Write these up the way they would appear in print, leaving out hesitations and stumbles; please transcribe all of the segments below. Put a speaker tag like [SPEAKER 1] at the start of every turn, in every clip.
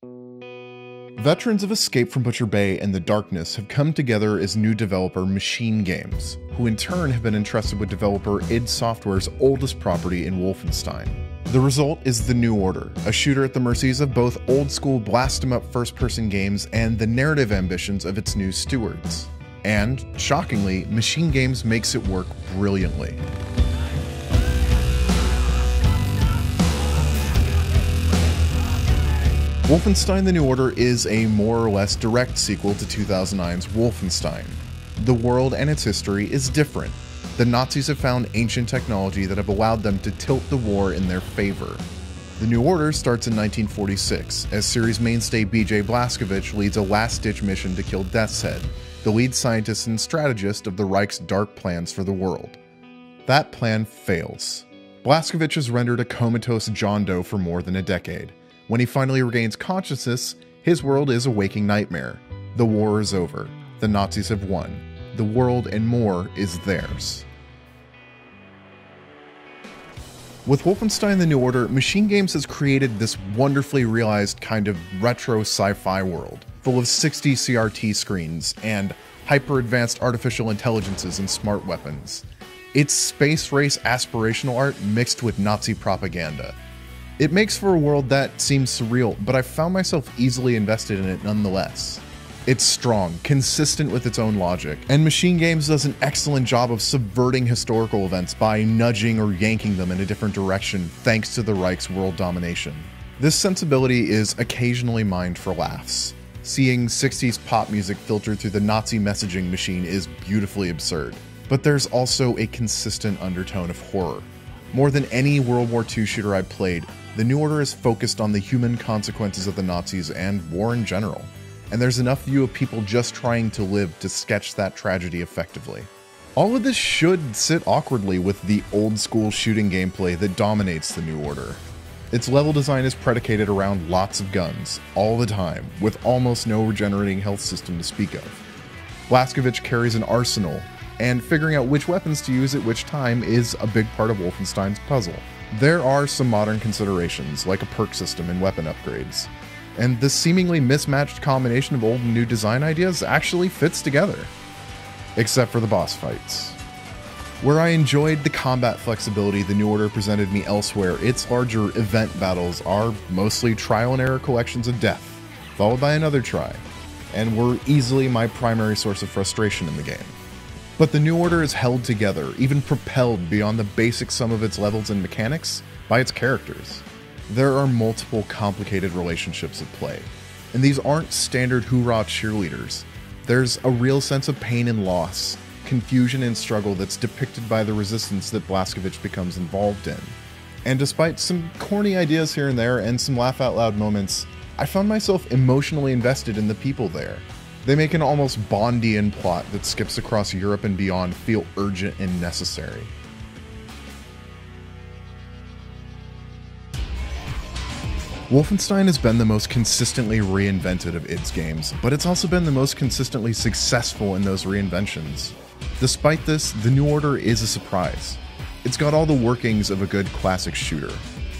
[SPEAKER 1] Veterans of Escape from Butcher Bay and The Darkness have come together as new developer Machine Games, who in turn have been entrusted with developer id Software's oldest property in Wolfenstein. The result is The New Order, a shooter at the mercies of both old-school blast-em-up first-person games and the narrative ambitions of its new stewards. And, shockingly, Machine Games makes it work brilliantly. Wolfenstein: The New Order is a more or less direct sequel to 2009's Wolfenstein. The world and its history is different. The Nazis have found ancient technology that have allowed them to tilt the war in their favor. The New Order starts in 1946, as series mainstay BJ Blazkowicz leads a last-ditch mission to kill Death's Head, the lead scientist and strategist of the Reich's dark plans for the world. That plan fails. Blazkowicz is rendered a comatose John Doe for more than a decade. When he finally regains consciousness, his world is a waking nightmare. The war is over. The Nazis have won. The world and more is theirs. With Wolfenstein: The New Order, Machine Games has created this wonderfully realized kind of retro sci-fi world, full of 60 CRT screens and hyper-advanced artificial intelligences and smart weapons. It's space race aspirational art mixed with Nazi propaganda. It makes for a world that seems surreal, but I found myself easily invested in it nonetheless. It's strong, consistent with its own logic, and Machine Games does an excellent job of subverting historical events by nudging or yanking them in a different direction thanks to the Reich's world domination. This sensibility is occasionally mined for laughs. Seeing 60s pop music filtered through the Nazi messaging machine is beautifully absurd, but there's also a consistent undertone of horror. More than any World War II shooter I've played, The New Order is focused on the human consequences of the Nazis and war in general, and there's enough view of people just trying to live to sketch that tragedy effectively. All of this should sit awkwardly with the old-school shooting gameplay that dominates The New Order. Its level design is predicated around lots of guns, all the time, with almost no regenerating health system to speak of. Blazkowicz carries an arsenal, and figuring out which weapons to use at which time is a big part of Wolfenstein's puzzle. There are some modern considerations, like a perk system and weapon upgrades, and this seemingly mismatched combination of old and new design ideas actually fits together. Except for the boss fights. Where I enjoyed the combat flexibility The New Order presented me elsewhere, its larger event battles are mostly trial and error collections of death, followed by another try, and were easily my primary source of frustration in the game. But The New Order is held together, even propelled beyond the basic sum of its levels and mechanics, by its characters. There are multiple complicated relationships at play, and these aren't standard hoorah cheerleaders. There's a real sense of pain and loss, confusion and struggle that's depicted by the resistance that Blazkowicz becomes involved in. And despite some corny ideas here and there and some laugh-out-loud moments, I found myself emotionally invested in the people there. They make an almost Bondian plot that skips across Europe and beyond feel urgent and necessary. Wolfenstein has been the most consistently reinvented of id's games, but it's also been the most consistently successful in those reinventions. Despite this, The New Order is a surprise. It's got all the workings of a good classic shooter,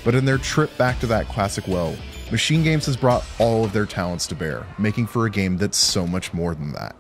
[SPEAKER 1] but in their trip back to that classic well, Machine Games has brought all of their talents to bear, making for a game that's so much more than that.